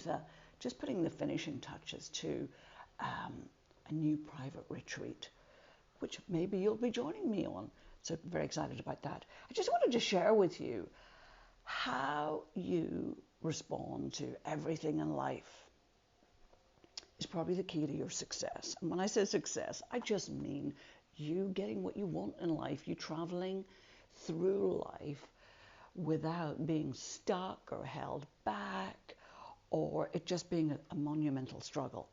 with just putting the finishing touches to a new private retreat, which maybe you'll be joining me on. So I'm very excited about that. I just wanted to share with you how you respond to everything in life is probably the key to your success. And when I say success, I just mean you getting what you want in life, you traveling through life without being stuck or held back, or it just being a monumental struggle.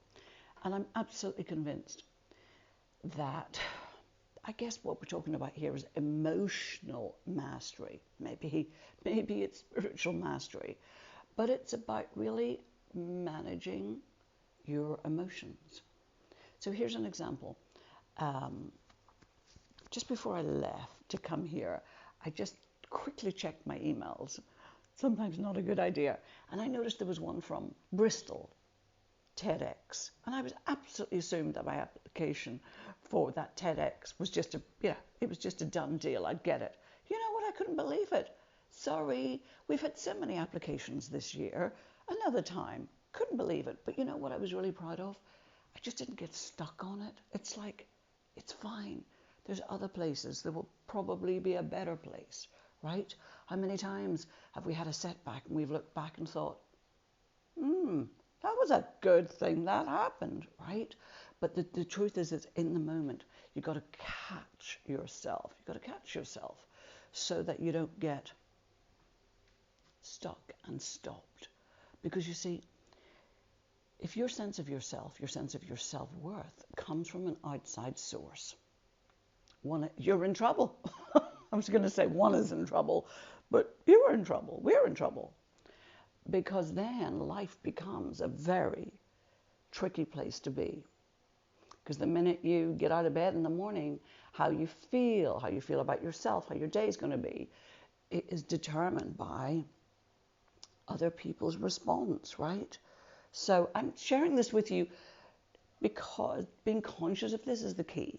And I'm absolutely convinced that, I guess what we're talking about here is emotional mastery. Maybe it's spiritual mastery, but it's about really managing your emotions. So here's an example. Just before I left to come here, I just quickly checked my emails. Sometimes not a good idea. And I noticed there was one from Bristol, TEDx. And I was absolutely assumed that my application for that TEDx was just it was just a done deal. I'd get it. You know what? I couldn't believe it. Sorry, we've had so many applications this year. Another time, couldn't believe it. But you know what I was really proud of? I just didn't get stuck on it. It's like, it's fine. There's other places. There will probably be a better place, right? How many times have we had a setback and we've looked back and thought, that was a good thing that happened, right? But the truth is, it's in the moment. You've got to catch yourself. You've got to catch yourself so that you don't get stuck and stopped. Because you see, if your sense of yourself, your sense of your self-worth comes from an outside source, you're in trouble. I was going to say one is in trouble, but you are in trouble. We're in trouble. Because then life becomes a very tricky place to be. Because the minute you get out of bed in the morning, how you feel about yourself, how your day is going to be, it is determined by other people's response, right? So I'm sharing this with you because being conscious of this is the key.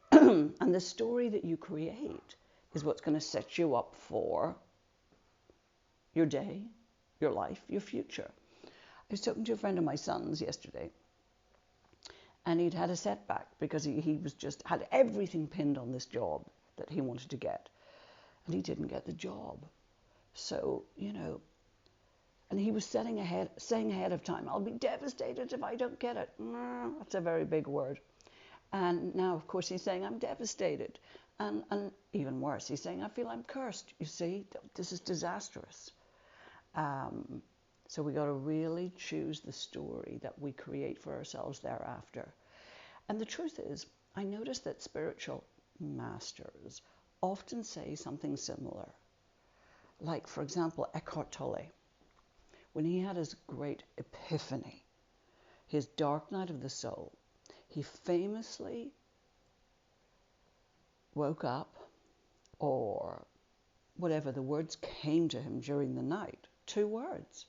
And the story that you create is what's going to set you up for your day, your life, your future. I was talking to a friend of my son's yesterday, and he'd had a setback because he was just had everything pinned on this job that he wanted to get, and he didn't get the job. So, and he was saying ahead of time, I'll be devastated if I don't get it. That's a very big word. And now, of course, he's saying, I'm devastated. And even worse, he's saying, I feel I'm cursed. You see, this is disastrous. So we got to really choose the story that we create for ourselves thereafter. And the truth is, I noticed that spiritual masters often say something similar. Like, for example, Eckhart Tolle, when he had his great epiphany, his dark night of the soul, he famously woke up, or whatever, the words came to him during the night, 2 words.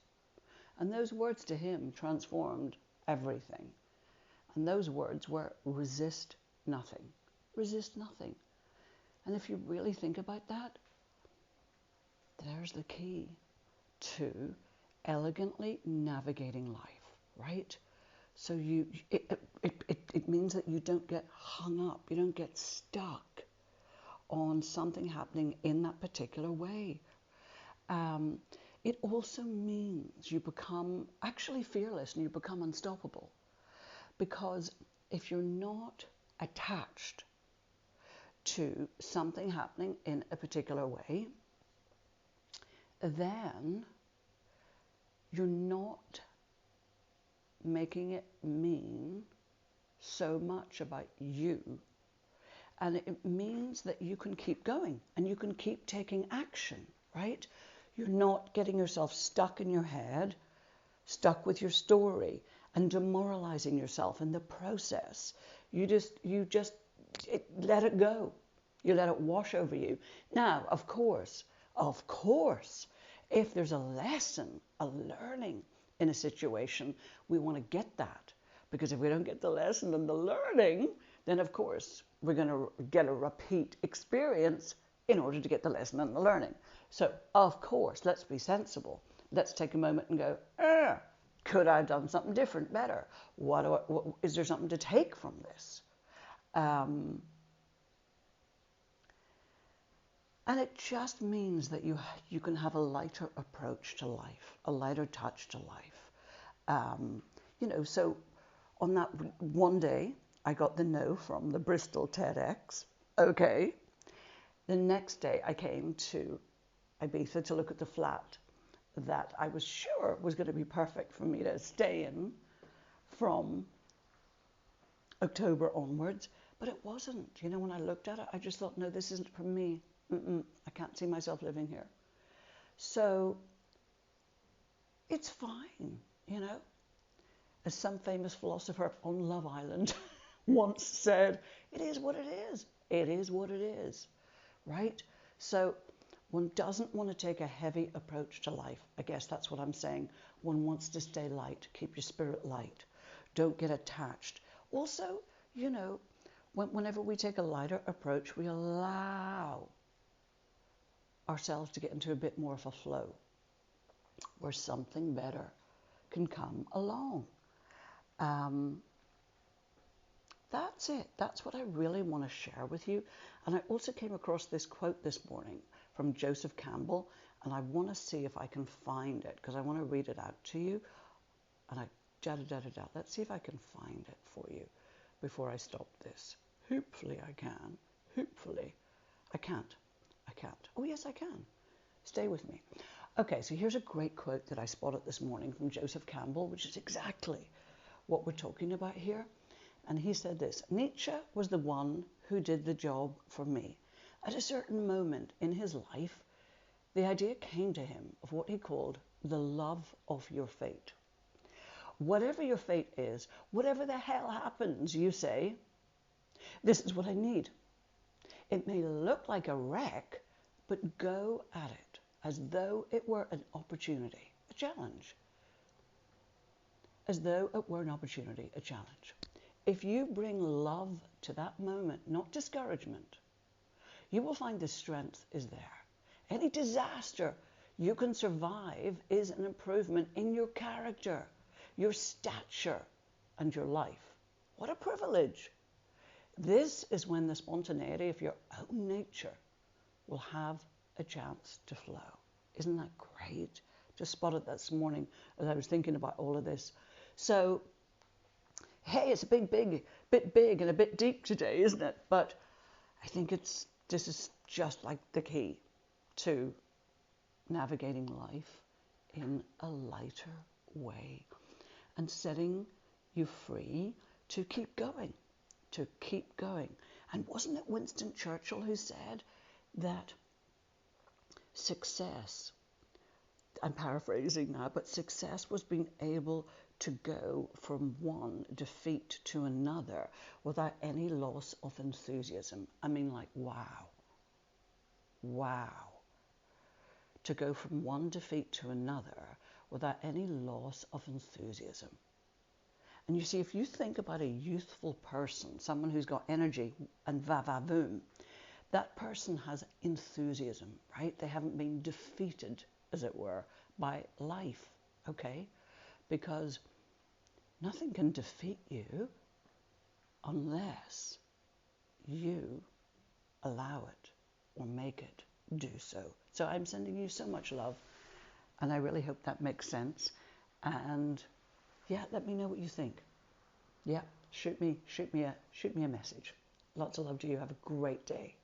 And those words to him transformed everything. And those words were resist nothing. Resist nothing. And if you really think about that, there's the key to elegantly navigating life, right? So it means that you don't get hung up, you don't get stuck on something happening in that particular way. It also means you become actually fearless and you become unstoppable. Because if you're not attached to something happening in a particular way, then you're not making it mean so much about you. And it means that you can keep going and you can keep taking action, right? You're not getting yourself stuck in your head, stuck with your story and demoralizing yourself in the process. You just let it go. You let it wash over you. Now, of course, if there's a lesson, a learning in a situation, we want to get that. Because if we don't get the lesson and the learning, then of course we're going to get a repeat experience in order to get the lesson and the learning. So, of course, let's be sensible. let's take a moment and go, could I have done something different, better? Is there something to take from this? And it just means that you can have a lighter approach to life, a lighter touch to life. So on that one day, I got the no from the Bristol TEDx. Okay. The next day, I came to Ibiza to look at the flat that I was sure was going to be perfect for me to stay in from October onwards, but it wasn't. When I looked at it, I just thought, no, this isn't for me. I can't see myself living here. So it's fine, As some famous philosopher on Love Island once said, it is what it is. It is what it is, right? So one doesn't want to take a heavy approach to life. I guess that's what I'm saying. One wants to stay light, keep your spirit light. Don't get attached. Also, whenever we take a lighter approach, we allow ourselves to get into a bit more of a flow where something better can come along. That's it. That's what I really want to share with you. And I also came across this quote this morning from Joseph Campbell, and I want to see if I can find it because I want to read it out to you. And let's see if I can find it for you before I stop this. Hopefully I can. Hopefully. I can't. Oh, yes, I can. Stay with me. Okay, so here's a great quote that I spotted this morning from Joseph Campbell, which is exactly what we're talking about here. And he said this: Nietzsche was the one who did the job for me. At a certain moment in his life, the idea came to him of what he called the love of your fate. Whatever your fate is, whatever the hell happens, you say, this is what I need. It may look like a wreck, but go at it as though it were an opportunity, a challenge. As though it were an opportunity, a challenge. If you bring love to that moment, not discouragement, you will find the strength is there. Any disaster you can survive is an improvement in your character, your stature, and your life. What a privilege. This is when the spontaneity of your own nature will have a chance to flow. Isn't that great? Just spotted that this morning as I was thinking about all of this. So, hey, it's a bit big and a bit deep today, isn't it? But I think this is just like the key to navigating life in a lighter way and setting you free to keep going, And wasn't it Winston Churchill who said that success, I'm paraphrasing now, but success was being able to go from one defeat to another without any loss of enthusiasm. I mean, like, wow. To go from one defeat to another without any loss of enthusiasm. And you see, if you think about a youthful person, someone who's got energy and va-va-voom, that person has enthusiasm, right? They haven't been defeated, as it were, by life, okay? Because nothing can defeat you unless you allow it or make it do so. So I'm sending you so much love, and I really hope that makes sense. And yeah, let me know what you think. Yeah, shoot me a message. Lots of love to you. Have a great day.